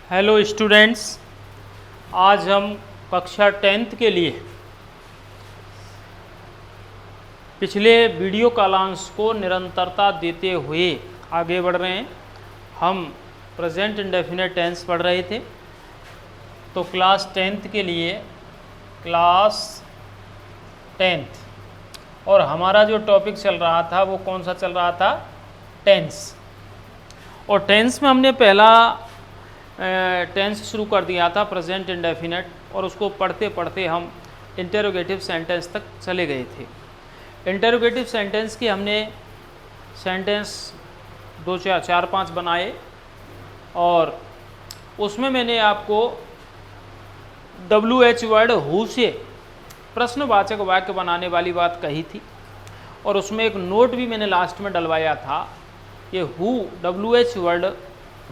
Hello students, आज हम कक्षा 10th के लिए पिछले वीडियो कालांश को निरंतरता देते हुए आगे बढ़ रहे हैं। हम प्रेजेंट इंडेफिनिट टेंस पढ़ रहे थे, तो क्लास 10th के लिए क्लास 10th और हमारा जो टॉपिक चल रहा था वो कौन सा चल रहा था? टेंस। और टेंस में हमने पहला टेंस शुरू कर दिया था प्रेजेंट इंडेफिनिट, और उसको पढ़ते पढ़ते हम इंटरोगेटिव सेंटेंस तक चले गए थे। इंटरोगेटिव सेंटेंस के हमने सेंटेंस 2 4 5 बनाए, और उसमें मैंने आपको WH वर्ड हु से प्रश्नवाचक वाक्य बनाने वाली बात कही थी, और उसमें एक नोट भी मैंने लास्ट में डलवाया था। ये हु WH वर्ड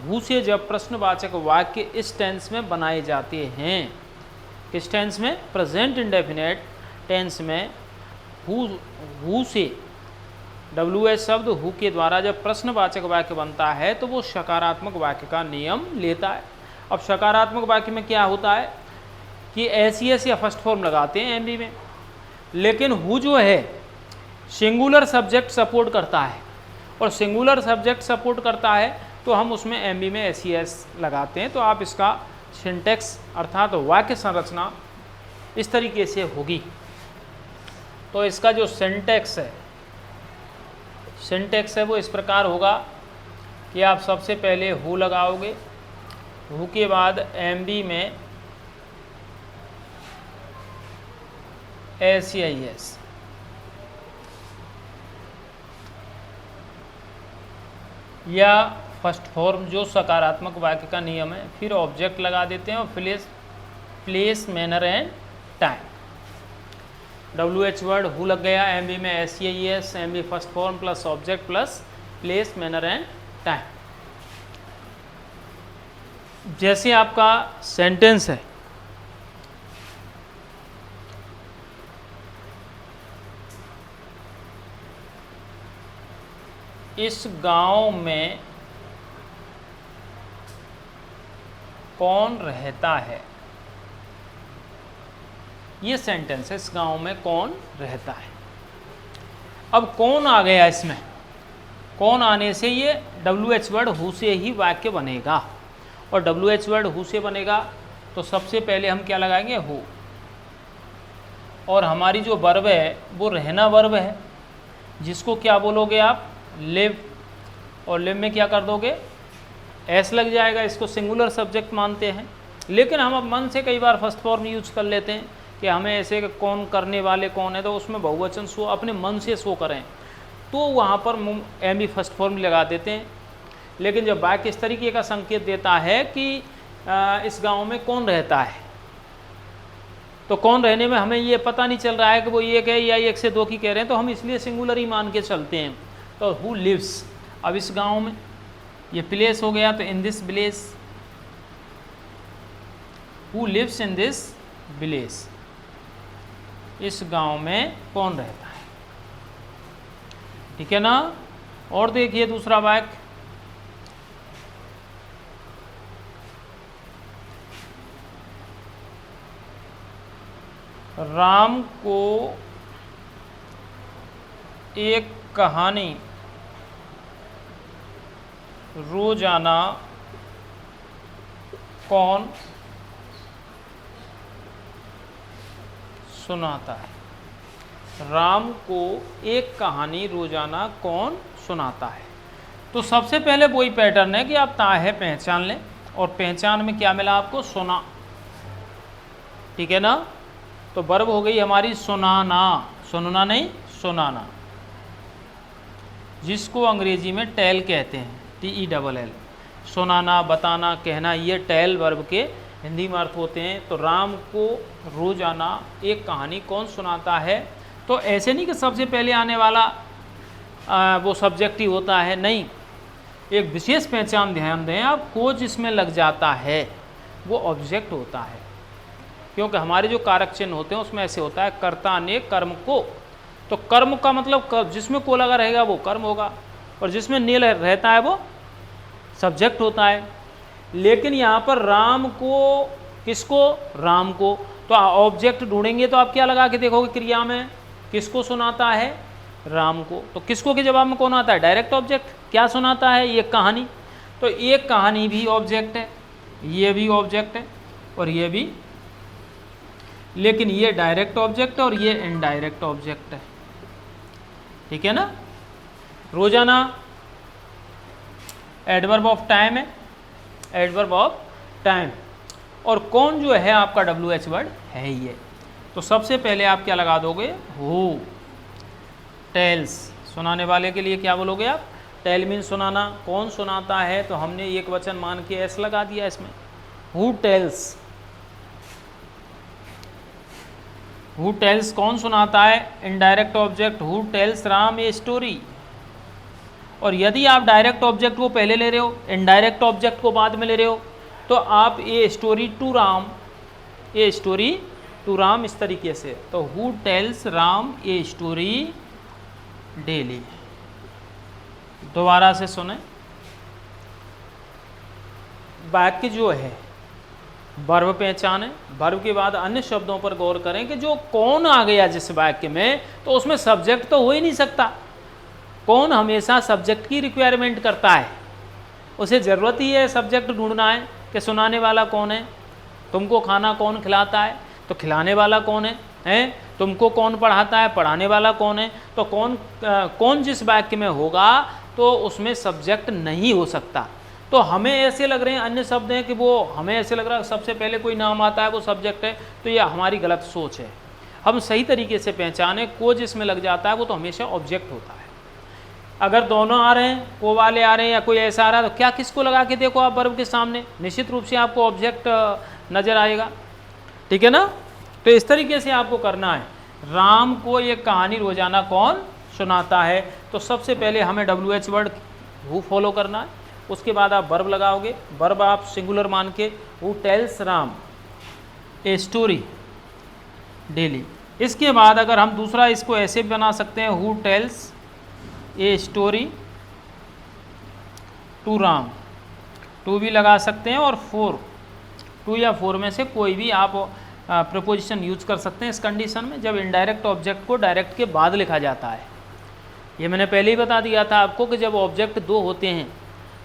हु से जब प्रश्नवाचक वाक्य इस टेंस में बनाए जाते हैं, किस टेंस में? प्रेजेंट इंडेफिनिट टेंस में हु से WH शब्द हु के द्वारा जब प्रश्नवाचक वाक्य बनता है तो वो सकारात्मक वाक्य का नियम लेता है। अब सकारात्मक वाक्य में क्या होता है कि SES या फर्स्ट फॉर्म लगाते हैं MB में, लेकिन हु जो है सिंगुलर सब्जेक्ट सपोर्ट करता है, और सिंगुलर सब्जेक्ट सपोर्ट करता है तो हम उसमें MB में SES लगाते हैं। तो आप इसका सिंटेक्स अर्थात वाक्य संरचना इस तरीके से होगी। तो इसका जो सिंटेक्स है वो इस प्रकार होगा कि आप सबसे पहले हु लगाओगे, हु के बाद MB में SEIS, या फर्स्ट फॉर्म जो सकारात्मक वाक्य का नियम है, फिर ऑब्जेक्ट लगा देते हैं और place manner and time. WH word who लग गया, MB में SEIS, MB first form plus object plus place manner and time. जैसे आपका सेंटेंस है, इस गांव में कौन रहता है, ये सेंटेंस है। इस गांव में कौन रहता है। अब कौन आ गया इसमें, कौन आने से ये WH वर्ड हु से ही वाक्य बनेगा, और WH वर्ड हु से बनेगा तो सबसे पहले हम क्या लगाएंगे? हु। और हमारी जो वर्ब है वो रहना वर्ब है, जिसको क्या बोलोगे आप? लिव। और लिव में क्या कर दोगे? एस लग जाएगा। इसको सिंगुलर सब्जेक्ट मानते हैं, लेकिन हम अब मन से कई बार फर्स्ट फॉर्म यूज कर लेते हैं कि हमें ऐसे कौन करने वाले कौन है, तो उसमें बहुवचन शो अपने मन से शो करें, तो वहाँ पर MB फर्स्ट फॉर्म लगा देते हैं। लेकिन जब वाक्य इस तरीके का संकेत देता है कि इस गाँव में कौन रहता है, तो कौन रहने में हमें ये पता नहीं चल रहा है कि वो एक है या एक से दो की कह रहे हैं, तो हम इसलिए सिंगुलर ही मान के चलते हैं। तो हु लिव्स, अब इस गांव में, ये प्लेस हो गया, तो in this village, who lives in this village, इस गांव में कौन रहता है। ठीक है ना। और देखिए दूसरा वाक्य, राम को एक कहानी रोजाना कौन सुनाता है। राम को एक कहानी रोजाना कौन सुनाता है। तो सबसे पहले वही पैटर्न है कि आप ता है पहचान लें, और पहचान में क्या मिला आपको? सुना। ठीक है ना। तो वर्ब हो गई हमारी सुनाना, सुनना नहीं, सुनाना, जिसको अंग्रेजी में टेल कहते हैं, TELL। सुनाना, बताना, कहना, ये टेल वर्ब के हिंदी में अर्थ होते हैं। तो राम को रोजाना एक कहानी कौन सुनाता है, तो ऐसे नहीं कि सबसे पहले आने वाला वो सब्जेक्ट ही होता है, नहीं, एक विशेष पहचान ध्यान दें आप, को जिसमें लग जाता है वो ऑब्जेक्ट होता है, क्योंकि हमारे जो कारक चिन्ह होते हैं उसमें ऐसे होता है कर्ता ने कर्म को, तो कर्म का मतलब जिसमें को लगा रहेगा वो कर्म होगा, और जिसमें नील रहता है वो सब्जेक्ट होता है। लेकिन यहाँ पर राम को, किसको, राम को, तो ऑब्जेक्ट ढूंढेंगे तो आप क्या लगा के देखोगे क्रिया में, किसको सुनाता है, राम को। तो किसको के जवाब में कौन आता है, डायरेक्ट ऑब्जेक्ट। क्या सुनाता है, ये कहानी, तो एक कहानी भी ऑब्जेक्ट है, ये भी ऑब्जेक्ट है और ये भी, लेकिन ये डायरेक्ट ऑब्जेक्ट और ये इनडायरेक्ट ऑब्जेक्ट है, ठीक है ना। रोजाना एडवर्ब ऑफ टाइम है, एडवर्ब ऑफ टाइम, और कौन जो है आपका WH वर्ड है ये। तो सबसे पहले आप क्या लगा दोगे, हु टेल्स, सुनाने वाले के लिए क्या बोलोगे आप, टेल मीन सुनाना, कौन सुनाता है, तो हमने एक वचन मान के एस लगा दिया इसमें, हु टेल्स, हु टेल्स कौन सुनाता है, indirect object, who tells Ram a story. और यदि आप डायरेक्ट ऑब्जेक्ट को पहले ले रहे हो, इनडायरेक्ट ऑब्जेक्ट को बाद में ले रहे हो, तो आप a story to Ram, a story to Ram इस तरीके से। तो who tells Ram a story daily. दोबारा से सुने, वाक्य जो है वर्ब पहचाने, वर्ब के बाद अन्य शब्दों पर गौर करें कि जो कौन आ गया जिस वाक्य में, तो उसमें सब्जेक्ट तो हो ही नहीं सकता। कौन हमेशा सब्जेक्ट की रिक्वायरमेंट करता है, उसे ज़रूरत ही है सब्जेक्ट ढूंढना है कि सुनाने वाला कौन है, तुमको खाना कौन खिलाता है, तो खिलाने वाला कौन है, तुमको कौन पढ़ाता है, पढ़ाने वाला कौन है। तो कौन जिस वाक्य में होगा तो उसमें सब्जेक्ट नहीं हो सकता। तो हमें ऐसे लग रहे हैं अन्य शब्द हैं कि वो, हमें ऐसे लग रहा है सबसे पहले कोई नाम आता है वो सब्जेक्ट है, तो ये हमारी गलत सोच है। हम सही तरीके से पहचाने, को जिसमें लग जाता है वो तो हमेशा ऑब्जेक्ट होता है। अगर दोनों आ रहे हैं, को वाले आ रहे हैं या कोई ऐसा आ रहा है, तो क्या किसको लगा के देखो आप वर्ब के सामने, निश्चित रूप से आपको ऑब्जेक्ट नज़र आएगा, ठीक है ना। तो इस तरीके से आपको करना है। राम को ये कहानी रोजाना कौन सुनाता है, तो सबसे पहले हमें WH वर्ड हु फॉलो करना है, उसके बाद आप वर्ब लगाओगे, वर्ब आप सिंगुलर मान के, who tells Ram a story daily. इसके बाद अगर हम दूसरा इसको ऐसे भी बना सकते हैं, who tells a story to Ram, to भी लगा सकते हैं, और फोर, टू या फोर में से कोई भी आप प्रपोजिशन यूज कर सकते हैं इस कंडीशन में, जब इनडायरेक्ट ऑब्जेक्ट को डायरेक्ट के बाद लिखा जाता है। ये मैंने पहले ही बता दिया था आपको कि जब ऑब्जेक्ट दो होते हैं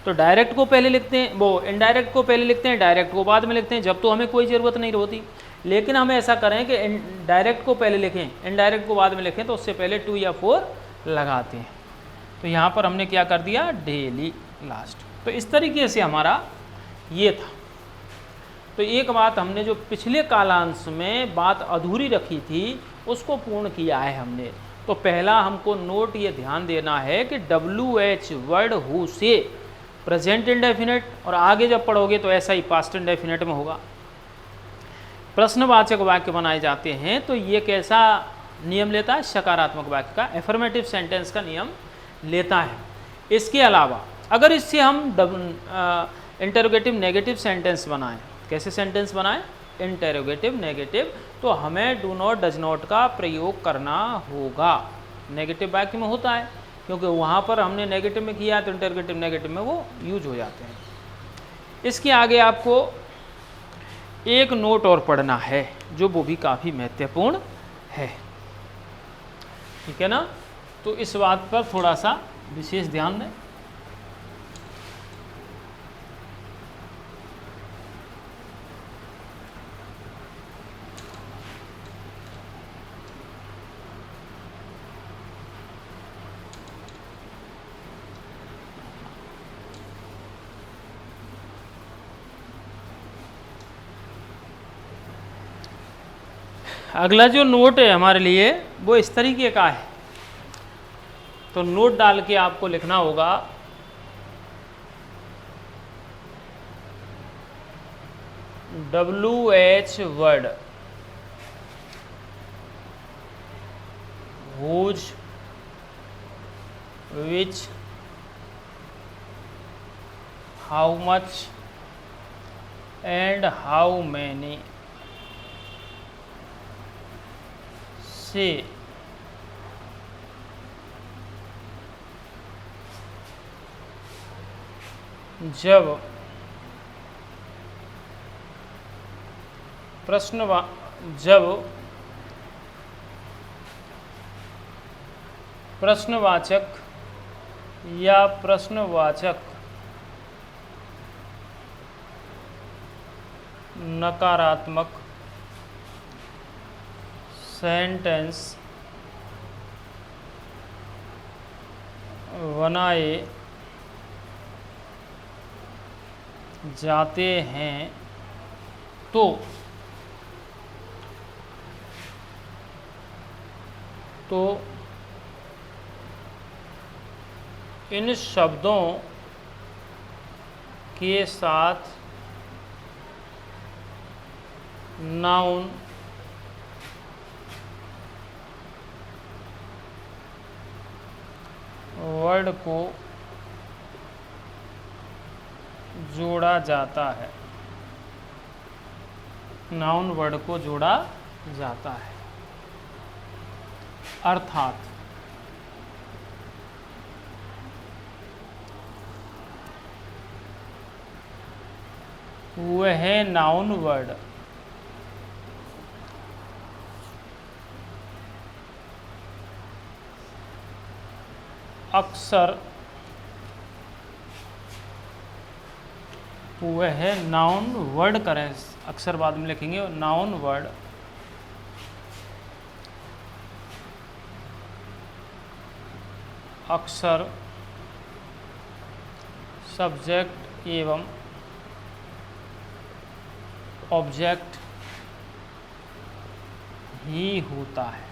तो डायरेक्ट को पहले लिखते हैं, वो इनडायरेक्ट को पहले लिखते हैं, डायरेक्ट को बाद में लिखते हैं, जब तो हमें कोई ज़रूरत नहीं होती। लेकिन हम ऐसा करें कि डायरेक्ट को पहले लिखें, इनडायरेक्ट को बाद में लिखें, तो उससे पहले टू या फोर लगाते हैं। तो यहाँ पर हमने क्या कर दिया, डेली लास्ट। तो इस तरीके से हमारा ये था। तो एक बात हमने जो पिछले कालांश में बात अधूरी रखी थी उसको पूर्ण किया है हमने। तो पहला हमको नोट ये ध्यान देना है कि WH वर्ड हु से प्रेजेंट इंडेफिनिट, और आगे जब पढ़ोगे तो ऐसा ही पास्ट इंडेफिनिट में होगा। प्रश्नवाचक वाक्य बनाए जाते हैं तो ये कैसा नियम लेता है, सकारात्मक वाक्य का, एफर्मेटिव सेंटेंस का नियम लेता है। इसके अलावा अगर इससे हम इंटरोगेटिव नेगेटिव सेंटेंस बनाएं, कैसे सेंटेंस बनाएं, इंटरोगेटिव नेगेटिव, तो हमें डू नॉट डज नॉट का प्रयोग करना होगा। नेगेटिव वाक्य में होता है क्योंकि वहाँ पर हमने नेगेटिव में किया तो इंटरोगेटिव नेगेटिव में वो यूज हो जाते हैं। इसके आगे आपको एक नोट और पढ़ना है जो वो भी काफ़ी महत्वपूर्ण है, ठीक है ना। तो इस बात पर थोड़ा सा विशेष ध्यान दें। अगला जो नोट है हमारे लिए वो इस तरीके का है। तो नोट डाल के आपको लिखना होगा WH word whose, which, how much and how many से जब जब प्रश्नवाचक या प्रश्नवाचक नकारात्मक सेंटेंस बनाए जाते हैं तो इन शब्दों के साथ नाउन वर्ड को जोड़ा जाता है। नाउन वर्ड को जोड़ा जाता है, अर्थात वह नाउन वर्ड अक्सर वह नाउन वर्ड करें, अक्सर बाद में लिखेंगे, नाउन वर्ड अक्सर सब्जेक्ट एवं ऑब्जेक्ट ही होता है।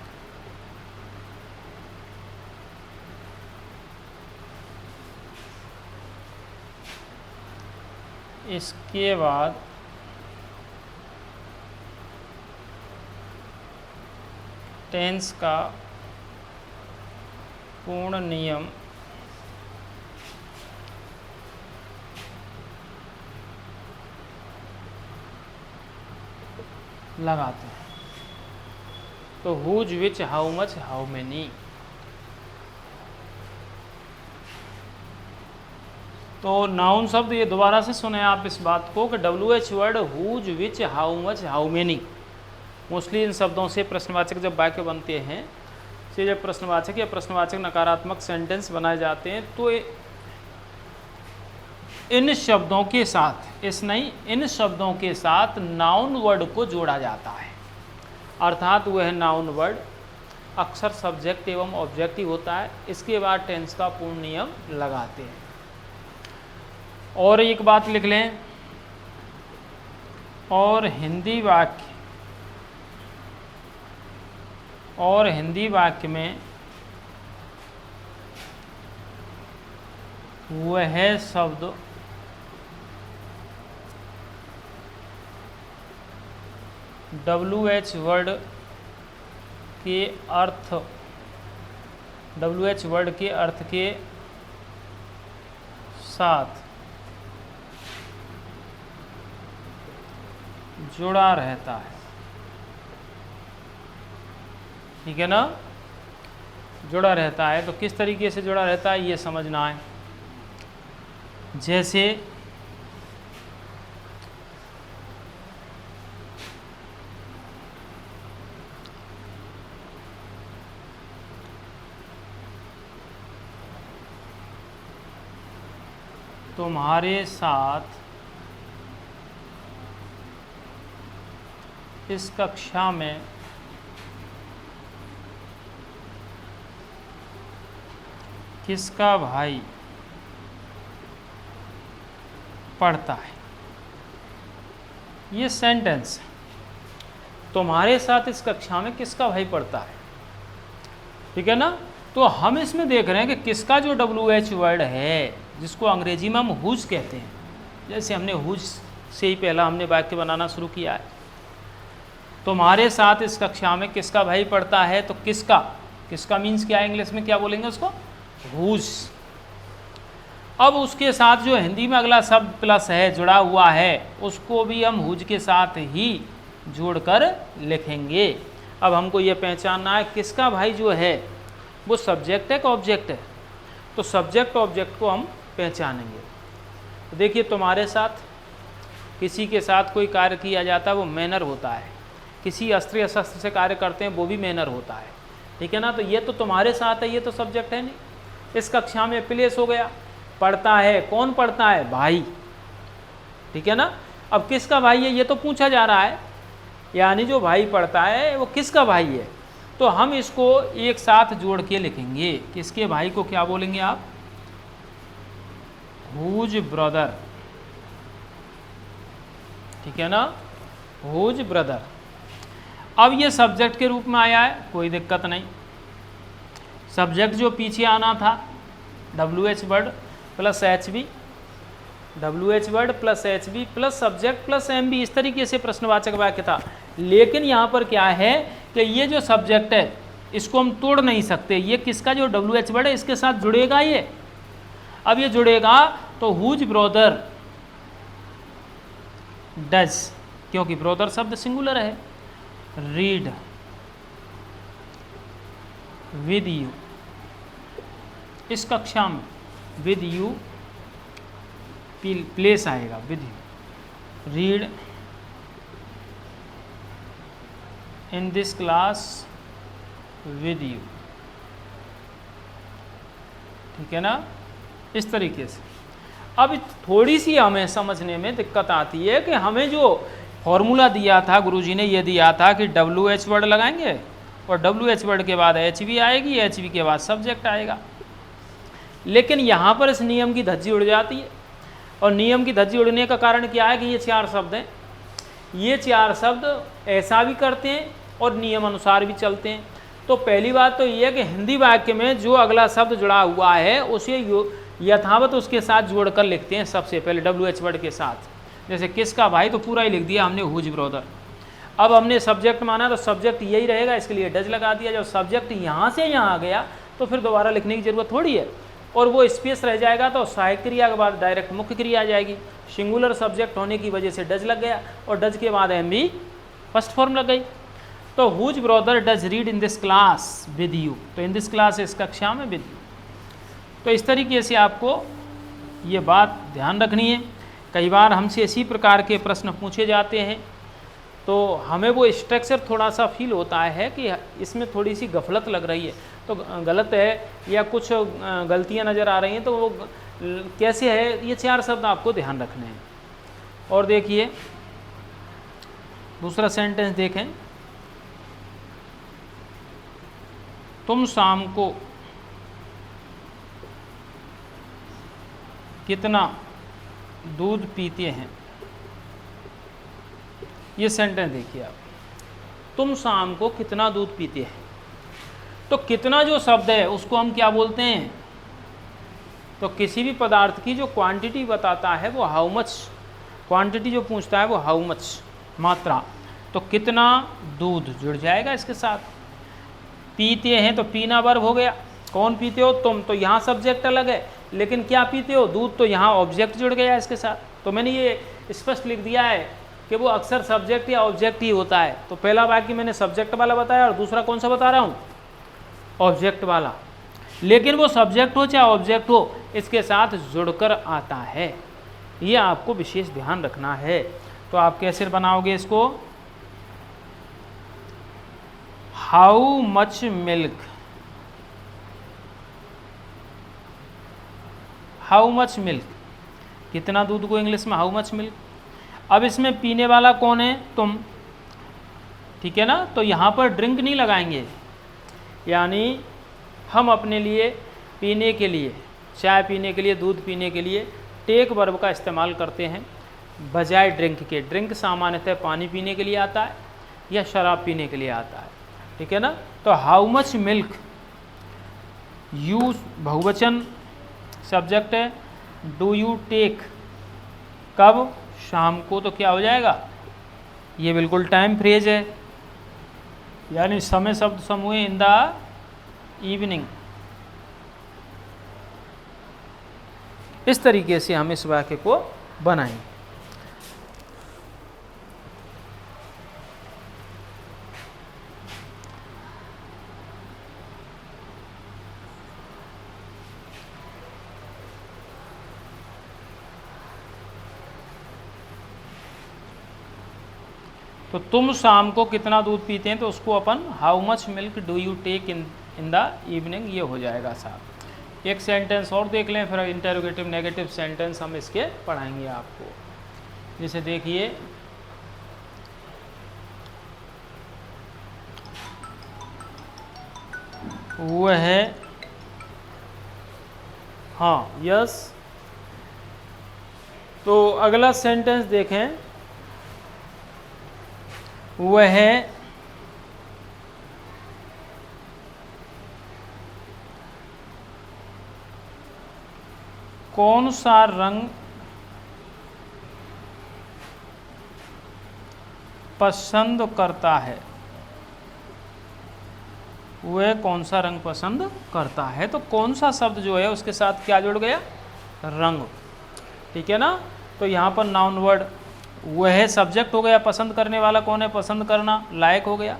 इसके बाद टेंस का पूर्ण नियम लगाते हैं। तो whose, which, how much, how many. तो नाउन शब्द, ये दोबारा से सुने आप इस बात को कि WH word whose, which, how much, how many, mostly इन शब्दों से प्रश्नवाचक जब वाक्य बनते हैं, से जब प्रश्नवाचक या प्रश्नवाचक नकारात्मक सेंटेंस बनाए जाते हैं तो इन शब्दों के साथ, इन शब्दों के साथ नाउन वर्ड को जोड़ा जाता है, अर्थात वह नाउन वर्ड अक्सर सब्जेक्ट एवं ऑब्जेक्टिव होता है। इसके बाद टेंस का पूर्ण नियम लगाते हैं। और एक बात लिख लें, और हिंदी वाक्य में वह शब्द WH वर्ड के अर्थ के साथ जुड़ा रहता है। ठीक है ना, जुड़ा रहता है। तो किस तरीके से जुड़ा रहता है ये समझना है। जैसे तुम्हारे साथ इस कक्षा में किसका भाई पढ़ता है। ये सेंटेंस, तुम्हारे साथ इस कक्षा में किसका भाई पढ़ता है, ठीक है ना। तो हम इसमें देख रहे हैं कि किसका जो WH वर्ड है, जिसको अंग्रेजी में हम हुज कहते हैं, जैसे हमने हुज से ही पहला हमने वाक्य बनाना शुरू किया है। तुम्हारे साथ इस कक्षा में किसका भाई पढ़ता है, तो किसका मीन्स क्या है, इंग्लिश में क्या बोलेंगे उसको, हुज। अब उसके साथ जो हिंदी में अगला शब्द प्लस है, जुड़ा हुआ है, उसको भी हम हुज के साथ ही जोड़कर लिखेंगे। अब हमको ये पहचानना है किसका भाई जो है वो सब्जेक्ट है कि ऑब्जेक्ट है। तो सब्जेक्ट ऑब्जेक्ट को हम पहचानेंगे। तो देखिए तुम्हारे साथ, किसी के साथ कोई कार्य किया जाता है वो मैनर होता है, किसी अस्त्र या शस्त्र से कार्य करते हैं वो भी मैनर होता है, ठीक है ना। तो ये तो तुम्हारे साथ है, ये तो सब्जेक्ट है नहीं। इस कक्षा में प्लेस हो गया, पढ़ता है, कौन पढ़ता है? भाई, ठीक है ना। अब किसका भाई है ये तो पूछा जा रहा है, यानी जो भाई पढ़ता है वो किसका भाई है। तो हम इसको एक साथ जोड़ के लिखेंगे, किसके भाई को क्या बोलेंगे आप? हुज ब्रदर, ठीक है ना, हुज ब्रदर। अब ये सब्जेक्ट के रूप में आया है, कोई दिक्कत नहीं। सब्जेक्ट जो पीछे आना था WH word plus HB, WH word plus HB plus subject plus MB, इस तरीके से प्रश्नवाचक वाक्य था। लेकिन यहाँ पर क्या है कि ये जो सब्जेक्ट है इसको हम तोड़ नहीं सकते, ये किसका जो WH वर्ड है इसके साथ जुड़ेगा ये। अब ये जुड़ेगा तो हुज ब्रदर डज, क्योंकि ब्रदर शब्द सिंगुलर है, रीड विद यू, इस कक्षा में विद यू प्लेस आएगा, with you, read in this class with you, ठीक है ना, इस तरीके से। अब थोड़ी सी हमें समझने में दिक्कत आती है कि हमें जो फॉर्मूला दिया था गुरुजी ने, ये दिया था कि WH वर्ड लगाएंगे और WH वर्ड के बाद HB आएगी, HB के बाद सब्जेक्ट आएगा। लेकिन यहाँ पर इस नियम की धज्जी उड़ जाती है, और नियम की धज्जी उड़ने का कारण क्या है कि ये 4 शब्द हैं, ये 4 शब्द ऐसा भी करते हैं और नियम अनुसार भी चलते हैं। तो पहली बात तो ये है कि हिंदी वाक्य में जो अगला शब्द जुड़ा हुआ है उसे यथावत उसके साथ जोड़कर लिखते हैं सबसे पहले WH वर्ड के साथ। जैसे किसका भाई तो पूरा ही लिख दिया हमने, हुज ब्रदर। अब हमने सब्जेक्ट माना तो सब्जेक्ट यही रहेगा, इसके लिए डज लगा दिया। जब सब्जेक्ट यहाँ से यहाँ आ गया तो फिर दोबारा लिखने की ज़रूरत थोड़ी है, और वो स्पेस रह जाएगा तो सहायक क्रिया के बाद डायरेक्ट मुख्य क्रिया आ जाएगी। सिंगुलर सब्जेक्ट होने की वजह से डज लग गया, और डज के बाद MB फर्स्ट फॉर्म लग गई। तो whose brother does read in this class with you, तो इन दिस क्लास इस कक्षा में विद यू। तो इस तरीके से आपको ये बात ध्यान रखनी है। कई बार हमसे इसी प्रकार के प्रश्न पूछे जाते हैं तो हमें वो स्ट्रक्चर थोड़ा सा फील होता है कि इसमें थोड़ी सी गफलत लग रही है, तो गलत है या कुछ गलतियां नज़र आ रही हैं, तो वो कैसे है, ये 4 शब्द आपको ध्यान रखने हैं। और देखिए दूसरा सेंटेंस देखें, तुम शाम को कितना दूध पीते हैं। ये सेंटेंस देखिए आप, तुम शाम को कितना दूध पीते हैं। तो कितना जो शब्द है उसको हम क्या बोलते हैं, तो किसी भी पदार्थ की जो क्वांटिटी बताता है वो हाउ मच, क्वांटिटी जो पूछता है वो हाउ मच, मात्रा। तो कितना दूध जुड़ जाएगा इसके साथ। पीते हैं तो पीना वर्ब हो गया, कौन पीते हो तुम, तो यहाँ सब्जेक्ट अलग है, लेकिन क्या पीते हो दूध, तो यहाँ ऑब्जेक्ट जुड़ गया इसके साथ। तो मैंने ये स्पष्ट लिख दिया है कि वो अक्सर सब्जेक्ट या ऑब्जेक्ट ही होता है। तो पहला वाक्य मैंने सब्जेक्ट वाला बताया और दूसरा कौन सा बता रहा हूँ, ऑब्जेक्ट वाला। लेकिन वो सब्जेक्ट हो चाहे ऑब्जेक्ट हो, इसके साथ जुड़कर आता है, ये आपको विशेष ध्यान रखना है। तो आप कैसे बनाओगे इसको, how much milk, how much milk, कितना दूध को इंग्लिश में हाउ मच मिल्क। अब इसमें पीने वाला कौन है, तुम, ठीक है ना। तो यहाँ पर ड्रिंक नहीं लगाएंगे, यानी हम अपने लिए पीने के लिए, चाय पीने के लिए, दूध पीने के लिए टेक वर्ब का इस्तेमाल करते हैं बजाय ड्रिंक के। ड्रिंक सामान्यतः पानी पीने के लिए आता है या शराब पीने के लिए आता है, ठीक है ना। तो हाउ मच मिल्क, यू बहुवचन सब्जेक्ट है, डू यू टेक, कब, शाम को, तो क्या हो जाएगा, ये बिल्कुल टाइम फ्रेज है, यानी समय शब्द समूह इन द इवनिंग। इस तरीके से हम इस वाक्य को बनाएंगे। तो तुम शाम को कितना दूध पीते हैं, तो उसको अपन how much milk do you take in the evening, ये हो जाएगा साहब। एक सेंटेंस और देख लें, फिर इंटरोगेटिव नेगेटिव सेंटेंस हम इसके पढ़ाएंगे आपको। जैसे देखिए, वह है, हाँ यस। तो अगला सेंटेंस देखें, वह कौन सा रंग पसंद करता है, वह कौन सा रंग पसंद करता है। तो कौन सा शब्द जो है उसके साथ क्या जुड़ गया, रंग, ठीक है ना। तो यहाँ पर नाउन वर्ड वह सब्जेक्ट हो गया, पसंद करने वाला कौन है, पसंद करना, लायक हो गया।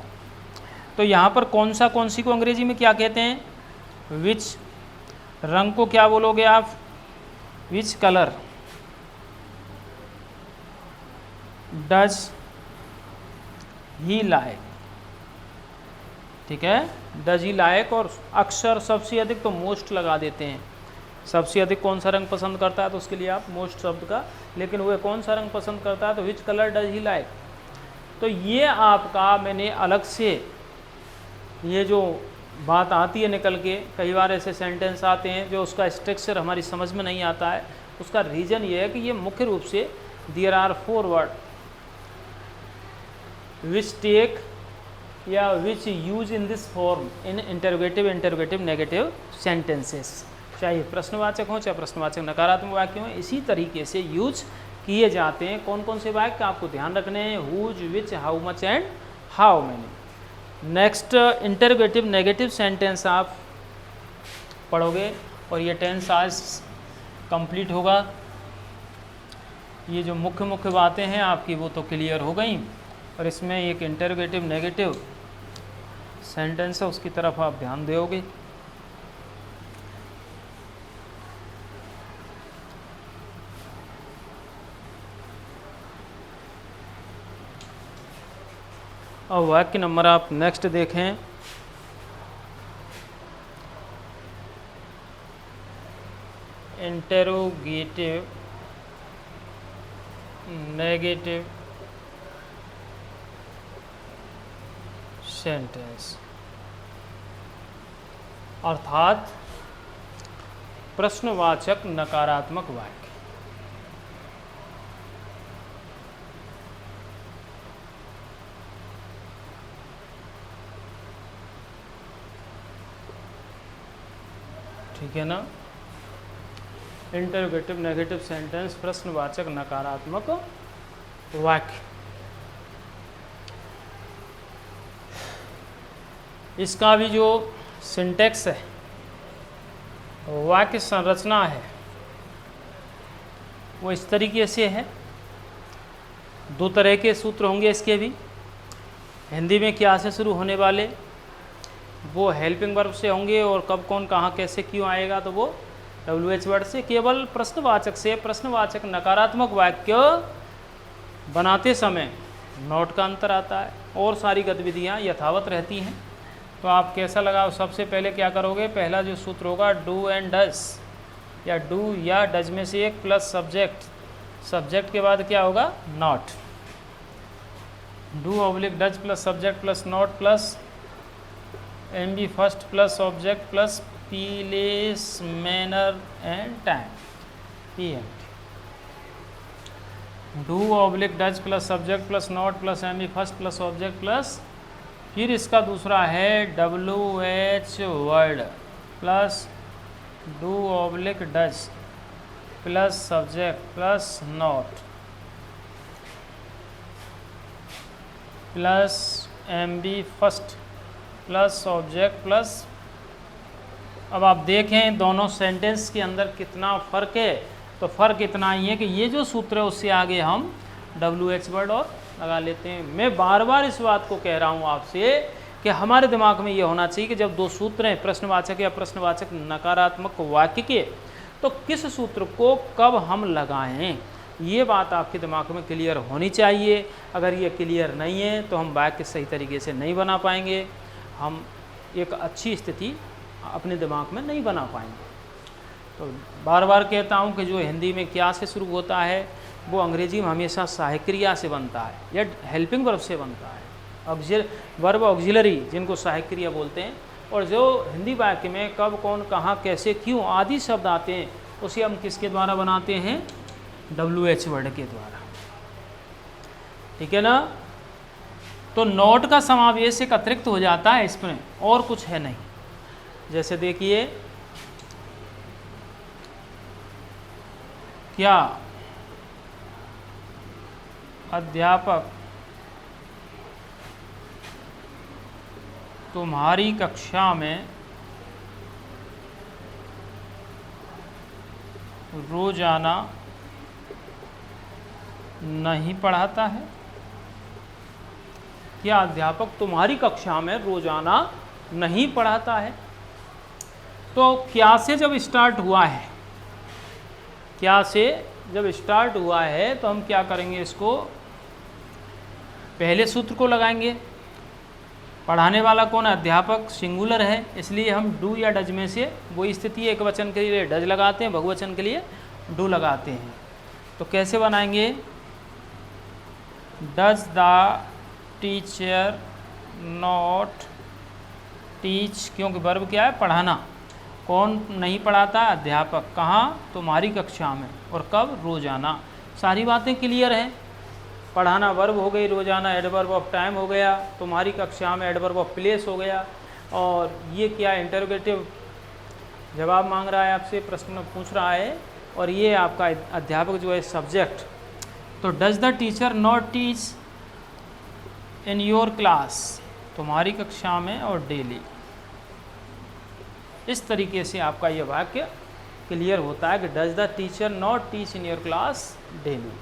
तो यहाँ पर कौन सा कौन सी को अंग्रेजी में क्या कहते हैं, विच। रंग को क्या बोलोगे आप, which colour does he like, ठीक है, डज ही लाइक। और अक्सर सबसे अधिक तो मोस्ट लगा देते हैं, सबसे अधिक कौन सा रंग पसंद करता है, तो उसके लिए आप मोस्ट शब्द का, लेकिन वह कौन सा रंग पसंद करता है, तो which colour does he like. तो ये आपका मैंने अलग से, ये जो बात आती है निकल के, कई बार ऐसे सेंटेंस आते हैं जो उसका स्ट्रक्चर हमारी समझ में नहीं आता है, उसका रीज़न ये है कि ये मुख्य रूप से there are 4 word which take या which use in this form in interrogative negative sentences, चाहे प्रश्नवाचक हो चाहे प्रश्नवाचक नकारात्मक वाक्य हो, इसी तरीके से यूज किए जाते हैं। कौन कौन से वाक्य आपको ध्यान रखने हैं, whose, which, how much and how many. Next interrogative negative sentence आप पढ़ोगे और ये टेंस आज कंप्लीट होगा। ये जो मुख्य मुख्य बातें हैं आपकी वो तो क्लियर हो गई, और इसमें एक इंटरोगेटिव नेगेटिव सेंटेंस है उसकी तरफ आप ध्यान दोगे। और वाक्य नंबर आप नेक्स्ट देखें, इंटरोगेटिव नेगेटिव सेंटेंस, अर्थात प्रश्नवाचक नकारात्मक वाक्य। ठीक है ना, इंटरोगेटिव नेगेटिव सेंटेंस, प्रश्नवाचक नकारात्मक वाक्य। इसका भी जो सिंटेक्स है, वाक्य संरचना है, वो इस तरीके से है। 2 तरह के सूत्र होंगे इसके भी। हिंदी में क्या से शुरू होने वाले, वो हेल्पिंग वर्ब से होंगे, और कब कौन कहाँ कैसे क्यों आएगा तो वो WH वर्ड से। केवल प्रश्नवाचक से प्रश्नवाचक नकारात्मक वाक्य बनाते समय नोट का अंतर आता है, और सारी गतिविधियाँ यथावत रहती हैं। तो आप कैसा लगा, सबसे पहले क्या करोगे, पहला जो सूत्र होगा डू एंड डज, या डू या डज में से एक प्लस सब्जेक्ट, सब्जेक्ट के बाद क्या होगा, not. Do oblique does plus subject plus not plus MB first plus object plus place manner and time PMT। Do oblique does plus subject plus not plus MB first plus object plus, फिर इसका दूसरा है WH word plus do oblique does plus subject plus not plus MB first plus object plus. अब आप देखें दोनों sentence के अंदर कितना फ़र्क है, तो फ़र्क इतना ही है कि ये जो सूत्र है उससे आगे हम WH वर्ड और लगा लेते हैं। मैं बार बार इस बात को कह रहा हूँ आपसे कि हमारे दिमाग में ये होना चाहिए कि जब 2 सूत्र हैं प्रश्नवाचक या प्रश्नवाचक नकारात्मक वाक्य के, तो किस सूत्र को कब हम लगाएं। ये बात आपके दिमाग में क्लियर होनी चाहिए। अगर ये क्लियर नहीं है तो हम वाक्य सही तरीके से नहीं बना पाएंगे, हम एक अच्छी स्थिति अपने दिमाग में नहीं बना पाएंगे। तो बार बार कहता हूँ कि जो हिंदी में क्या से शुरू होता है वो अंग्रेजी में हमेशा सहायक क्रिया से बनता है या हेल्पिंग वर्ब से बनता है, वर्ब ऑक्सिलरी जिनको सहायक क्रिया बोलते हैं। और जो हिंदी वाक्य में कब, कौन, कहाँ, कैसे, क्यों आदि शब्द आते हैं उसे हम किसके द्वारा बनाते हैं? WH वर्ड के द्वारा। ठीक है ना? तो नोट का समावेश एक अतिरिक्त हो जाता है इसमें, और कुछ है नहीं। जैसे देखिए, क्या अध्यापक तुम्हारी कक्षा में रोजाना नहीं पढ़ाता है? क्या अध्यापक तुम्हारी कक्षा में रोजाना नहीं पढ़ाता है? तो क्या से जब स्टार्ट हुआ है, क्या से जब स्टार्ट हुआ है तो हम क्या करेंगे? इसको पहले सूत्र को लगाएंगे। पढ़ाने वाला कौन है? अध्यापक, सिंगुलर है, इसलिए हम डू या डज में से वही स्थिति है, एक वचन के लिए डज लगाते हैं, बहुवचन के लिए डू लगाते हैं। तो कैसे बनाएंगे? Does the teacher not teach, क्योंकि वर्ब क्या है? पढ़ाना। कौन नहीं पढ़ाता? अध्यापक। कहाँ? तुम्हारी कक्षा में। और कब? रोजाना। सारी बातें क्लियर हैं। पढ़ाना वर्ब हो गई, रोजाना एडवर्ब ऑफ टाइम हो गया, तुम्हारी कक्षा में एडवर्ब ऑफ प्लेस हो गया, और ये क्या? इंटरोगेटिव जवाब मांग रहा है आपसे, प्रश्न पूछ रहा है, और ये आपका अध्यापक जो है सब्जेक्ट। तो does the teacher not teach in your class, तुम्हारी कक्षा में, और डेली। इस तरीके से आपका ये वाक्य क्लियर होता है कि does the teacher not teach in your class daily.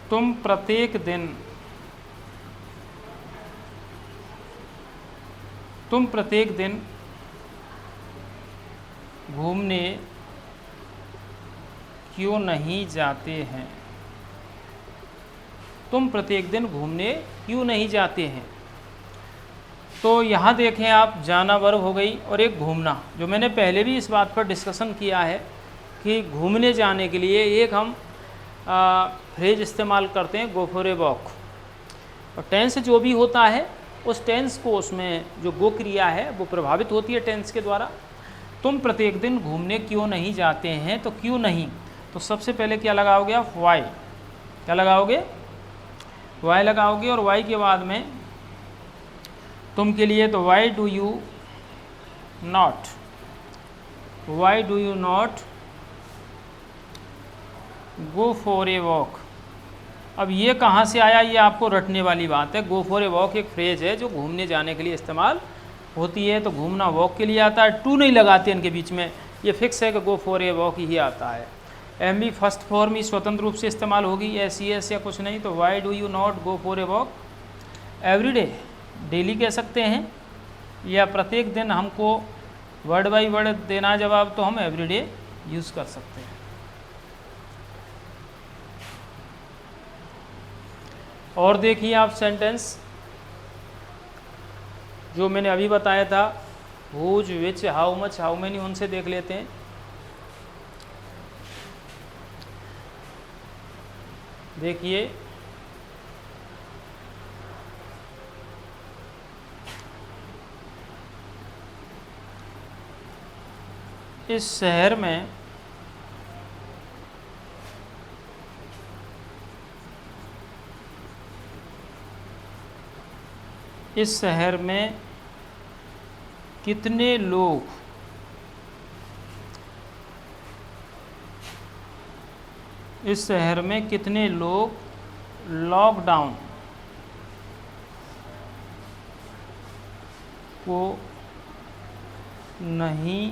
तुम प्रत्येक दिन घूमने क्यों नहीं जाते हैं? तुम प्रत्येक दिन घूमने क्यों नहीं जाते हैं? तो यहाँ देखें आप, जाना वर्ब हो गई और एक घूमना, जो मैंने पहले भी इस बात पर डिस्कशन किया है कि घूमने जाने के लिए एक हम फ्रेज इस्तेमाल करते हैं, गो फॉर ए वॉक। और टेंस जो भी होता है उस टेंस को, उसमें जो गो क्रिया है वो प्रभावित होती है टेंस के द्वारा। तुम प्रत्येक दिन घूमने क्यों नहीं जाते हैं? तो क्यों नहीं, तो सबसे पहले क्या लगाओगे आप? वाई। क्या लगाओगे? वाई लगाओगे, और वाई के बाद में तुम के लिए तो why do you not, why do you not go for a walk. अब ये कहाँ से आया? ये आपको रटने वाली बात है। गो फॉर ए वॉक एक फ्रेज है जो घूमने जाने के लिए इस्तेमाल होती है, तो घूमना वॉक के लिए आता है। टू नहीं लगाते इनके बीच में, ये फिक्स है कि गो फॉर ए वॉक ही आता है। एम बी फर्स्ट फॉर्म ही स्वतंत्र रूप से इस्तेमाल होगी, एस सी एस या कुछ नहीं। तो why do you not go for a walk every day, daily कह सकते हैं, या प्रत्येक दिन हमको वर्ड बाई वर्ड देना जवाब, तो हम एवरी डे यूज़ कर सकते हैं। और देखिए आप सेंटेंस जो मैंने अभी बताया था, whose, which, how much, how many, उनसे देख लेते हैं। देखिए, इस शहर में कितने लोग लॉकडाउन को नहीं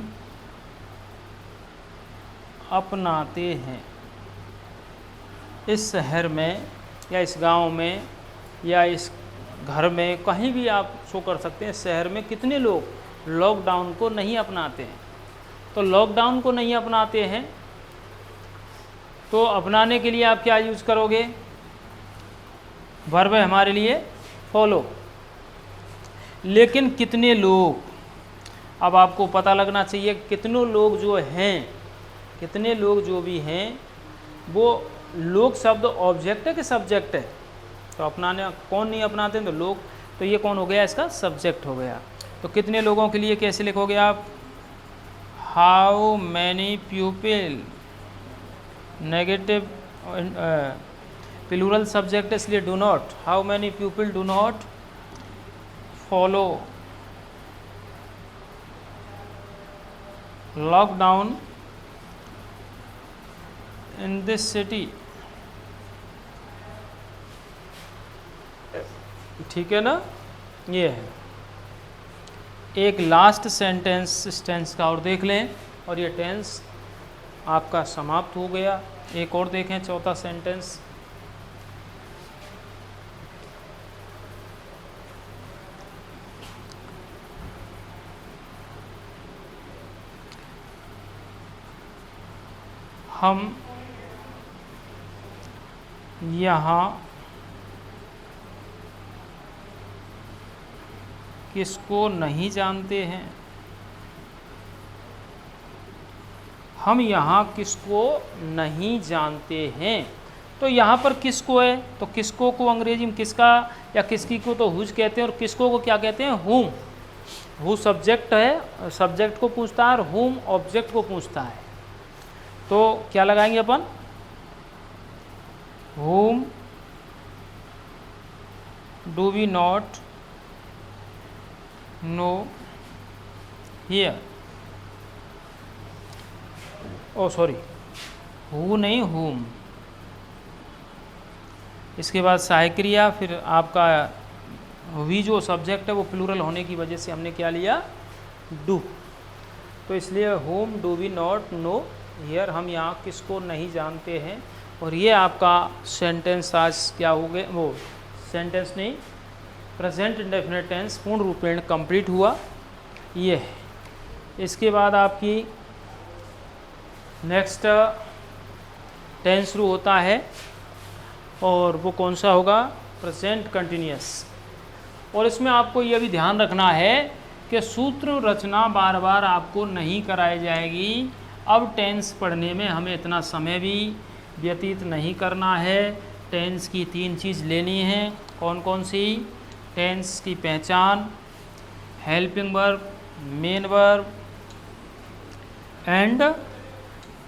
अपनाते हैं। इस शहर में या इस गांव में या इस घर में कहीं भी आप शो कर सकते हैं, शहर में कितने लोग लॉकडाउन को नहीं अपनाते हैं। तो लॉकडाउन को नहीं अपनाते हैं तो अपनाने के लिए आप क्या यूज़ करोगे? वर्ब है हमारे लिए फॉलो। लेकिन कितने लोग, अब आपको पता लगना चाहिए कितने लोग जो हैं, कितने लोग जो भी हैं वो लोग शब्द ऑब्जेक्ट है कि सब्जेक्ट है? तो अपनाने कौन नहीं अपनाते हैं? तो लोग। तो ये कौन हो गया? इसका सब्जेक्ट हो गया। तो कितने लोगों के लिए कैसे लिखोगे आप? How many people, negative plural subject है इसलिए do not. How many people do not follow lockdown in this city. ठीक है ना? ये है। एक लास्ट सेंटेंस इस टेंस का और देख लें और ये टेंस आपका समाप्त हो गया। एक और देखें, चौथा सेंटेंस। हम यहाँ किसको नहीं जानते हैं? हम यहाँ किसको नहीं जानते हैं। तो यहाँ पर किसको है? तो किसको को अंग्रेजी में किसका या किसकी को तो हुज कहते हैं, और किसको को क्या कहते हैं? हुम। हु सब्जेक्ट है, सब्जेक्ट को पूछता है, और हुम ऑब्जेक्ट को पूछता है। तो क्या लगाएंगे अपन? Whom do we not know here. Oh sorry, who नहीं, हुम। इसके बाद सहायक क्रिया, फिर आपका वी जो सब्जेक्ट है वो प्लूरल होने की वजह से हमने क्या लिया? डू। तो इसलिए whom do we not know here, हम यहाँ किसको नहीं जानते हैं। और ये आपका सेंटेंस आज क्या हो गए? वो सेंटेंस नहीं, प्रेजेंट इंडेफिनिट टेंस पूर्ण रूपेण कंप्लीट हुआ। ये है। इसके बाद आपकी नेक्स्ट टेंस शुरू होता है और वो कौन सा होगा? Present continuous. और इसमें आपको यह भी ध्यान रखना है कि सूत्र रचना बार बार आपको नहीं कराई जाएगी। अब टेंस पढ़ने में हमें इतना समय भी व्यतीत नहीं करना है। टेंस की 3 चीज़ लेनी है। कौन कौन सी? टेंस की पहचान, helping verb, main verb and